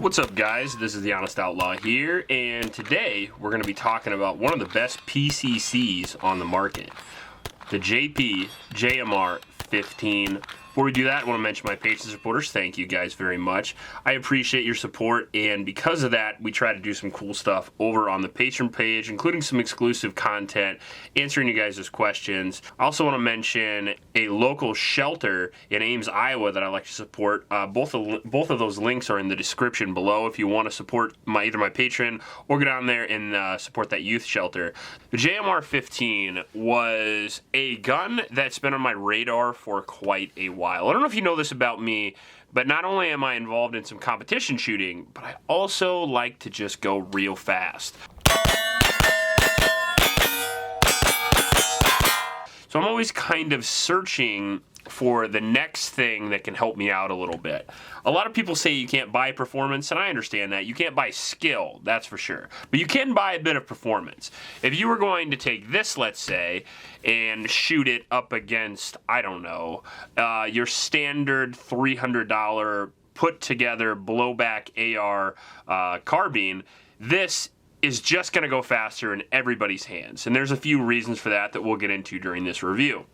What's up, guys? This is the Honest Outlaw here, and today we're going to be talking about one of the best PCCs on the market, the JP GMR-15. Before we do that, I want to mention my Patreon supporters. Thank you guys very much. I appreciate your support, and because of that, we try to do some cool stuff over on the Patreon page, including some exclusive content, answering you guys' questions. I also want to mention a local shelter in Ames, Iowa that I like to support. Both of those links are in the description below if you want to support either my Patreon or go down there and support that youth shelter. The JMR-15 was a gun that's been on my radar for quite a while. I don't know if you know this about me, but not only am I involved in some competition shooting, but I also like to just go real fast. So I'm always kind of searching for the next thing that can help me out a little bit. A lot of people say you can't buy performance, and I understand that. You can't buy skill, that's for sure. But you can buy a bit of performance. If you were going to take this, let's say, and shoot it up against, I don't know, your standard $300 put-together blowback AR carbine, this is just going to go faster in everybody's hands. And there's a few reasons for that we'll get into during this review.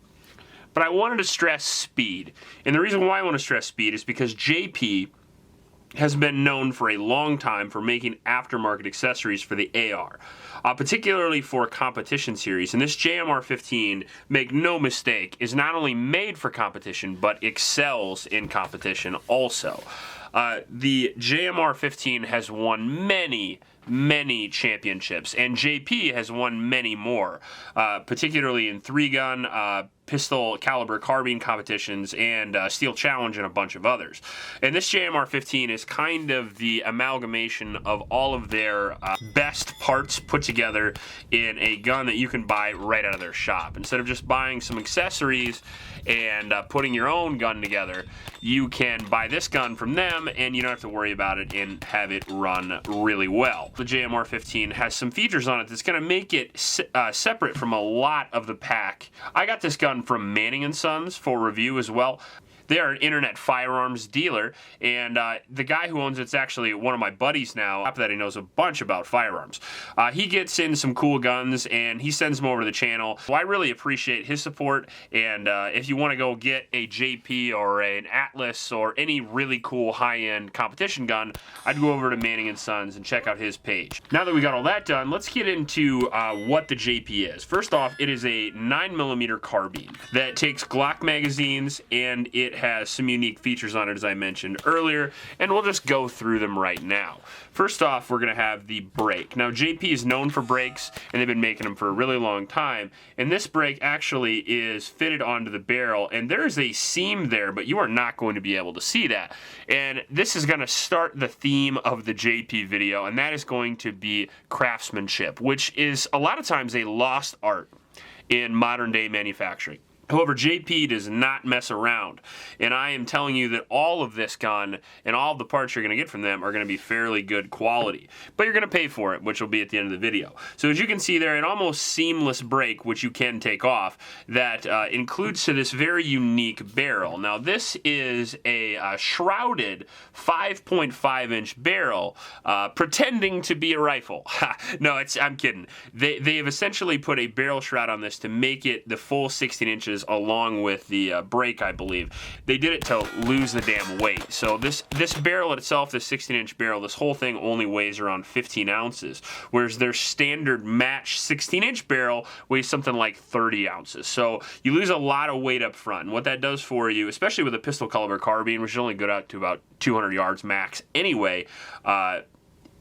But I wanted to stress speed. And the reason why I want to stress speed is because JP has been known for a long time for making aftermarket accessories for the AR, particularly for competition series. And this JMR-15, make no mistake, is not only made for competition, but excels in competition also. The JMR-15 has won many championships, and JP has won many more, particularly in 3-gun, pistol caliber carbine competitions, and Steel Challenge, and a bunch of others. And this JMR-15 is kind of the amalgamation of all of their best parts put together in a gun that you can buy right out of their shop. Instead of just buying some accessories and putting your own gun together, you can buy this gun from them and you don't have to worry about it and have it run really well. The JMR-15 has some features on it that's going to make it separate from a lot of the pack. I got this gun from Manning & Sons for review as well. They are an internet firearms dealer, and the guy who owns it's actually one of my buddies now. After that, he knows a bunch about firearms. He gets in some cool guns, and he sends them over to the channel. So I really appreciate his support, and if you want to go get a JP or an Atlas or any really cool high-end competition gun, I'd go over to Manning & Sons and check out his page. Now that we got all that done, let's get into what the JP is. First off, it is a 9mm carbine that takes Glock magazines, and it has some unique features on it, as I mentioned earlier, and we'll just go through them right now. First off, we're going to have the brake. Now, JP is known for brakes, and they've been making them for a really long time, and this brake actually is fitted onto the barrel, and there's a seam there, but you are not going to be able to see that. And this is going to start the theme of the JP video, and that is going to be craftsmanship, which is a lot of times a lost art in modern-day manufacturing. However, JP does not mess around, and I am telling you that all of this gun and all of the parts you're going to get from them are going to be fairly good quality, but you're going to pay for it, which will be at the end of the video. So as you can see there, an almost seamless brake, which you can take off, that includes to this very unique barrel. Now, this is a shrouded 5.5-inch barrel pretending to be a rifle. No, I'm kidding. They have essentially put a barrel shroud on this to make it the full 16 inches along with the brake, I believe. They did it to lose the damn weight. So this barrel itself, this 16-inch barrel, this whole thing only weighs around 15 ounces, whereas their standard match 16-inch barrel weighs something like 30 ounces. So you lose a lot of weight up front, and what that does for you, especially with a pistol caliber carbine, which is only good out to about 200 yards max anyway,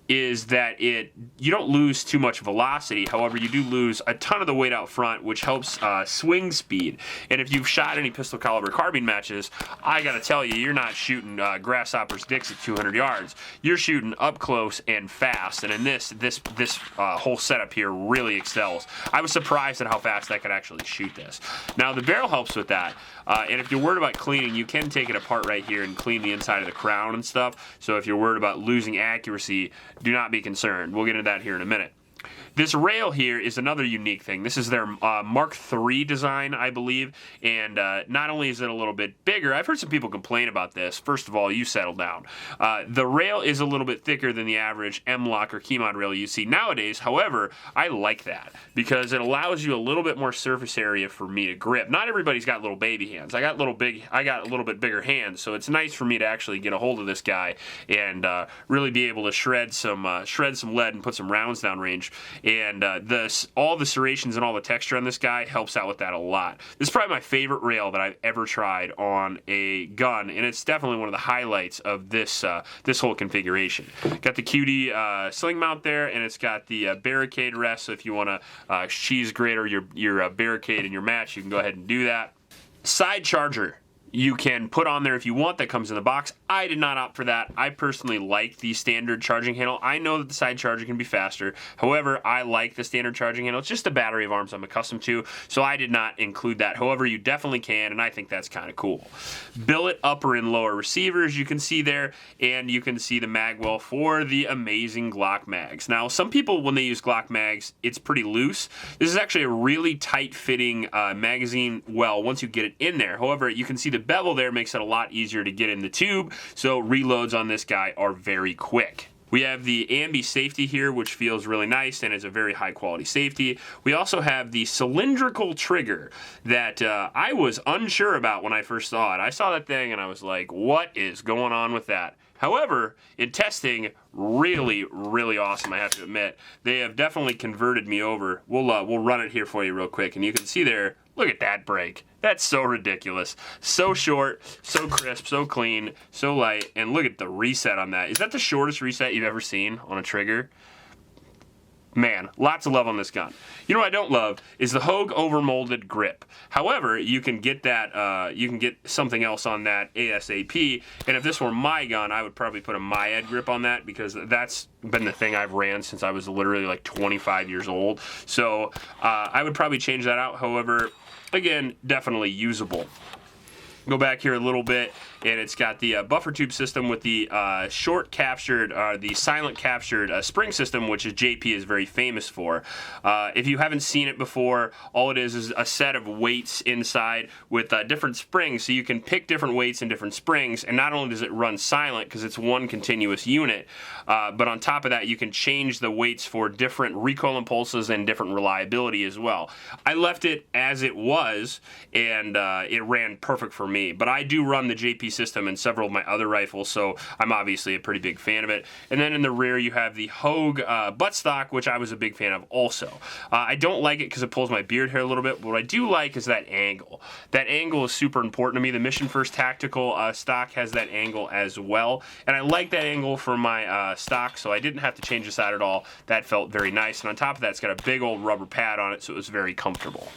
is that you don't lose too much velocity. However, you do lose a ton of the weight out front, which helps swing speed. And if you've shot any pistol caliber carbine matches, I gotta tell you, you're not shooting grasshopper's dicks at 200 yards. You're shooting up close and fast. And in this whole setup here really excels. I was surprised at how fast I could actually shoot this. Now, the barrel helps with that. And if you're worried about cleaning, you can take it apart right here and clean the inside of the crown and stuff. So if you're worried about losing accuracy, do not be concerned. We'll get into that here in a minute. This rail here is another unique thing. This is their Mark III design, I believe, and not only is it a little bit bigger, I've heard some people complain about this. First of all, you settle down. The rail is a little bit thicker than the average M-Lock or Keymod rail you see nowadays. However, I like that because it allows you a little bit more surface area for me to grip. Not everybody's got little baby hands. I got a little bit bigger hands, so it's nice for me to actually get a hold of this guy and really be able to shred some lead and put some rounds down range. And all the serrations and all the texture on this guy helps out with that a lot. This is probably my favorite rail that I've ever tried on a gun, and it's definitely one of the highlights of this whole configuration. Got the cutie sling mount there, and it's got the barricade rest, so if you want to cheese grate or your barricade in your match, you can go ahead and do that. Side charger you can put on there if you want, that comes in the box. I did not opt for that. I personally like the standard charging handle. I know that the side charger can be faster. However, I like the standard charging handle. It's just a battery of arms I'm accustomed to, so I did not include that. However, you definitely can, and I think that's kind of cool. Billet upper and lower receivers you can see there, and you can see the mag well for the amazing Glock mags. Now, some people, when they use Glock mags, it's pretty loose. This is actually a really tight-fitting magazine well once you get it in there. However, you can see the bevel there makes it a lot easier to get in the tube, so reloads on this guy are very quick. We have the ambi safety here, which feels really nice and is a very high quality safety. We also have the cylindrical trigger that I was unsure about when I first saw it. I saw that thing and I was like, what is going on with that? However, in testing, really, really awesome, I have to admit. They have definitely converted me over. We'll run it here for you real quick, and you can see there, look at that break. That's so ridiculous. So short, so crisp, so clean, so light, and look at the reset on that. Is that the shortest reset you've ever seen on a trigger? Man, lots of love on this gun. You know what I don't love is the Hogue overmolded grip. However, you can get that, you can get something else on that ASAP. And if this were my gun, I would probably put a Myed grip on that because that's been the thing I've ran since I was literally like 25 years old. So I would probably change that out. However, again, definitely usable. Go back here a little bit, and it's got the buffer tube system with the short captured, the silent captured spring system, which is JP is very famous for. If you haven't seen it before, all it is a set of weights inside with different springs, so you can pick different weights and different springs, and not only does it run silent because it's one continuous unit, but on top of that, you can change the weights for different recoil impulses and different reliability as well. I left it as it was, and it ran perfect for me, but I do run the JP system in several of my other rifles, so I'm obviously a pretty big fan of it. And then in the rear you have the Hogue buttstock, which I was a big fan of also. I don't like it because it pulls my beard hair a little bit, but what I do like is that angle. That angle is super important to me. The Mission First Tactical stock has that angle as well, and I like that angle for my stock, so I didn't have to change this out at all. That felt very nice, and on top of that, it's got a big old rubber pad on it, so it was very comfortable.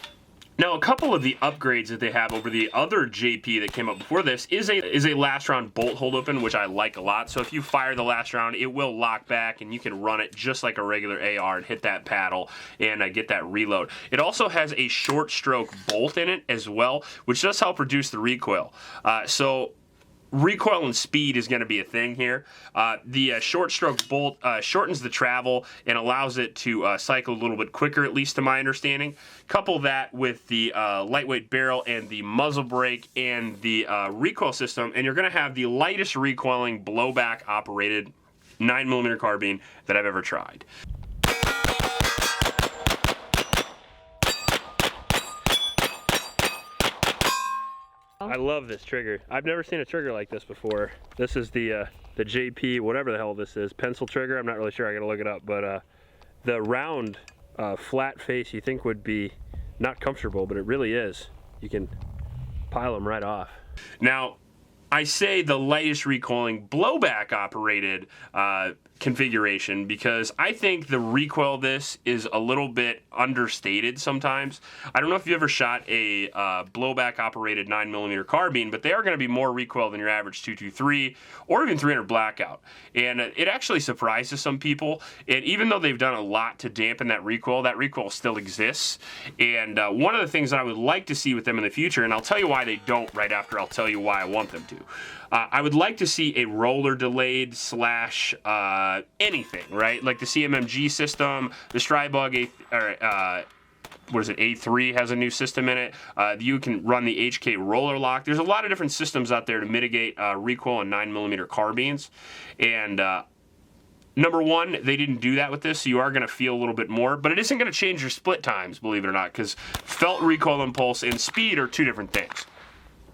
Now, a couple of the upgrades that they have over the other JP that came up before this is a last round bolt hold open, which I like a lot. So if you fire the last round, it will lock back and you can run it just like a regular AR and hit that paddle and get that reload. It also has a short stroke bolt in it as well, which does help reduce the recoil. So recoil and speed is going to be a thing here. The short stroke bolt shortens the travel and allows it to cycle a little bit quicker, at least to my understanding. Couple that with the lightweight barrel and the muzzle brake and the recoil system, and you're going to have the lightest recoiling blowback operated 9mm carbine that I've ever tried. I love this trigger. I've never seen a trigger like this before. This is the JP, whatever the hell this is, pencil trigger. I'm not really sure. I gotta look it up. But the round, flat face you think would be not comfortable, but it really is. You can pile them right off. Now, I say the lightest recoiling blowback operated configuration because I think the recoil of this is a little bit understated sometimes. I don't know if you ever shot a blowback operated 9mm carbine, but they are going to be more recoil than your average 223 or even 300 blackout. And it actually surprises some people. And even though they've done a lot to dampen that recoil still exists. And one of the things that I would like to see with them in the future, and I'll tell you why they don't right after I'll tell you why I want them to. I would like to see a roller delayed slash anything, right? Like the CMMG system, the Strybug A3 has a new system in it. You can run the HK roller lock. There's a lot of different systems out there to mitigate recoil on 9mm carbines. And number one, they didn't do that with this, so you are going to feel a little bit more, but it isn't going to change your split times, believe it or not, because felt recoil impulse and speed are two different things.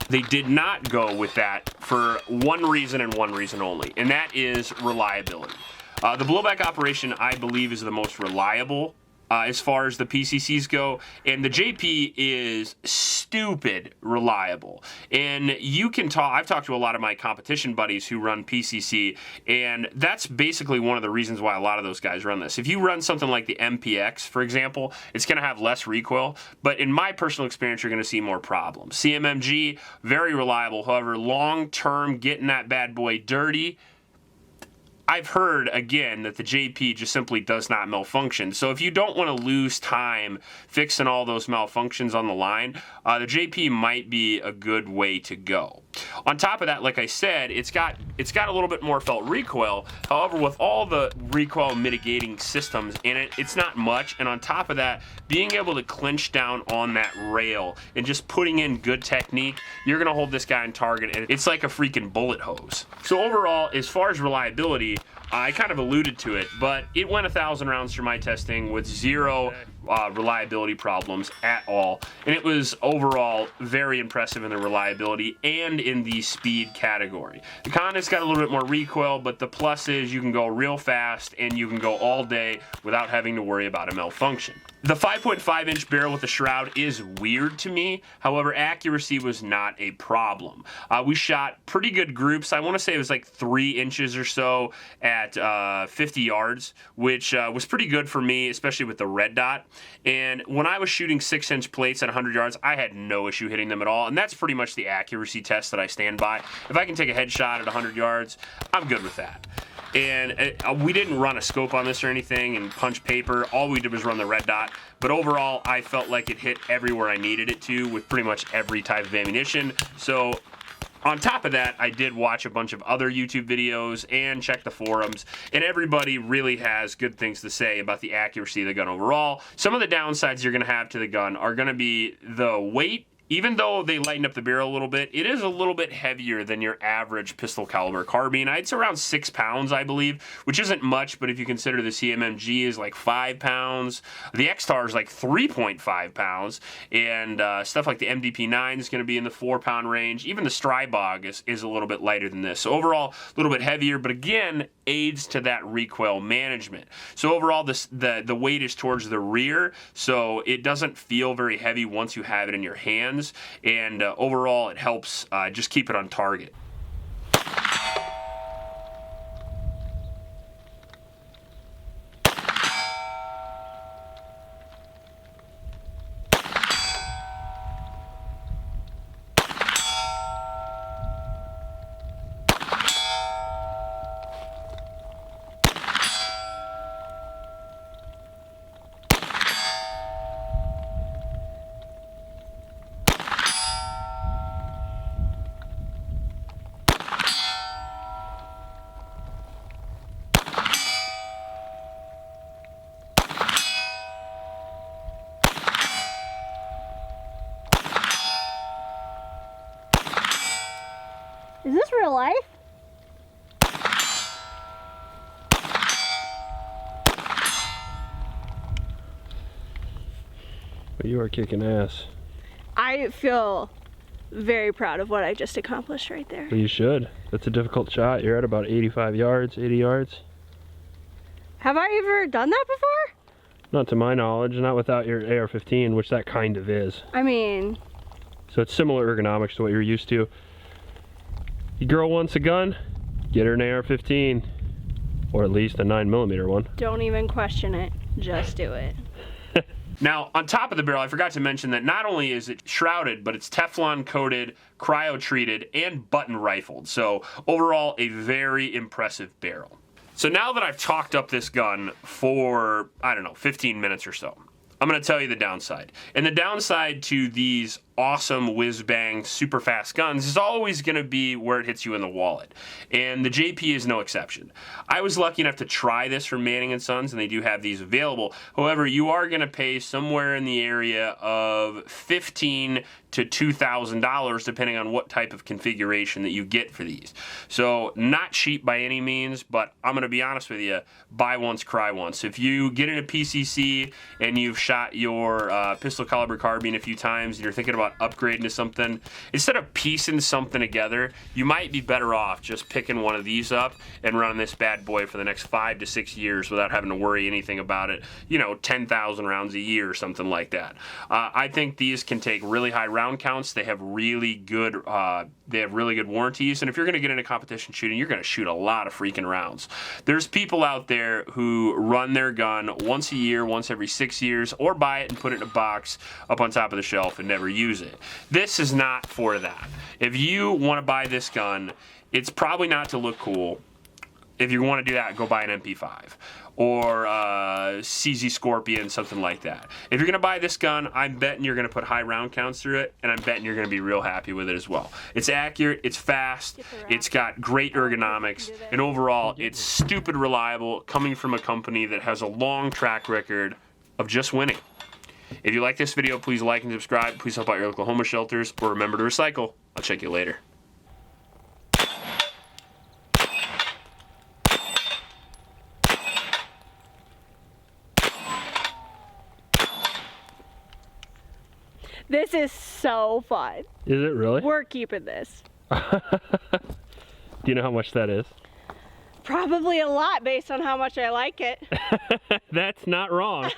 They did not go with that for one reason and one reason only, and that is reliability. The blowback operation, I believe, is the most reliable as far as the PCCs go, and the JP is stupid reliable. And you can talk, I've talked to a lot of my competition buddies who run PCC, and that's basically one of the reasons why a lot of those guys run this. If you run something like the MPX, for example, it's going to have less recoil, but in my personal experience, you're going to see more problems. CMMG, very reliable, however, long-term, getting that bad boy dirty, I've heard, again, that the JP just simply does not malfunction. So if you don't want to lose time fixing all those malfunctions on the line, the JP might be a good way to go. On top of that, like I said, it's got a little bit more felt recoil. However, with all the recoil mitigating systems in it, it's not much. And on top of that, being able to clinch down on that rail and just putting in good technique, you're going to hold this guy on target, and it's like a freaking bullet hose. So overall, as far as reliability, I kind of alluded to it, but it went 1,000 rounds through my testing with zero reliability problems at all. And it was overall very impressive in the reliability and in the speed category. The con has got a little bit more recoil, but the plus is you can go real fast and you can go all day without having to worry about a malfunction. The 5.5-inch barrel with the shroud is weird to me. However, accuracy was not a problem. We shot pretty good groups. I want to say it was like 3 inches or so at 50 yards, which was pretty good for me, especially with the red dot. And when I was shooting 6-inch plates at 100 yards, I had no issue hitting them at all. And that's pretty much the accuracy test that I stand by. If I can take a headshot at 100 yards, I'm good with that. And we didn't run a scope on this or anything and punch paper. All we did was run the red dot. But overall, I felt like it hit everywhere I needed it to with pretty much every type of ammunition. So on top of that, I did watch a bunch of other YouTube videos and check the forums, and everybody really has good things to say about the accuracy of the gun overall. Some of the downsides you're going to have to the gun are going to be the weight. Even though they lighten up the barrel a little bit, it is a little bit heavier than your average pistol caliber carbine. It's around 6 pounds, I believe, which isn't much, but if you consider the CMMG is like 5 pounds, the X-Star is like 3.5 pounds, and stuff like the MDP-9 is going to be in the 4-pound range. Even the Strybog is a little bit lighter than this. So overall, a little bit heavier, but again, aids to that recoil management. So overall, the weight is towards the rear, so it doesn't feel very heavy once you have it in your hands. And overall, it helps just keep it on target. Is this real life? But you are kicking ass. I feel very proud of what I just accomplished right there. Well, you should. That's a difficult shot. You're at about 85 yards, 80 yards. Have I ever done that before? Not to my knowledge, not without your AR-15, which that kind of is. I mean... So it's similar ergonomics to what you're used to. Your girl wants a gun, get her an AR-15, or at least a 9mm one. Don't even question it, just do it. Now, on top of the barrel, I forgot to mention that not only is it shrouded, but it's Teflon coated, cryo-treated, and button rifled. So overall, a very impressive barrel. So now that I've talked up this gun for, I don't know, 15 minutes or so, I'm going to tell you the downside. And the downside to these awesome whiz-bang super fast guns is always going to be where it hits you in the wallet. And the JP is no exception. I was lucky enough to try this from Manning & Sons, and they do have these available. However, you are going to pay somewhere in the area of $1,500 to $2,000 depending on what type of configuration that you get for these. So not cheap by any means, but I'm going to be honest with you, buy once, cry once. If you get into PCC and you've shot your pistol caliber carbine a few times and you're thinking about upgrading to something, instead of piecing something together, you might be better off just picking one of these up and running this bad boy for the next 5 to 6 years without having to worry anything about it, 10,000 rounds a year or something like that. I think these can take really high round counts. They have really good warranties, and if you're going to get into competition shooting, you're going to shoot a lot of freaking rounds. There's people out there who run their gun once a year, once every 6 years, or buy it and put it in a box up on top of the shelf and never use it. This is not for that. If you want to buy this gun, it's probably not to look cool. If you want to do that, go buy an MP5 or CZ Scorpion, something like that. If you're going to buy this gun, I'm betting you're going to put high round counts through it, and I'm betting you're going to be real happy with it as well. It's accurate, it's fast, it's got great ergonomics, and overall, it's stupid reliable, coming from a company that has a long track record of just winning. If you like this video, please like and subscribe. Please help out your local homeless shelters, or remember to recycle. I'll check you later. This is so fun. Is it really? We're keeping this. Do you know how much that is? Probably a lot based on how much I like it. That's not wrong.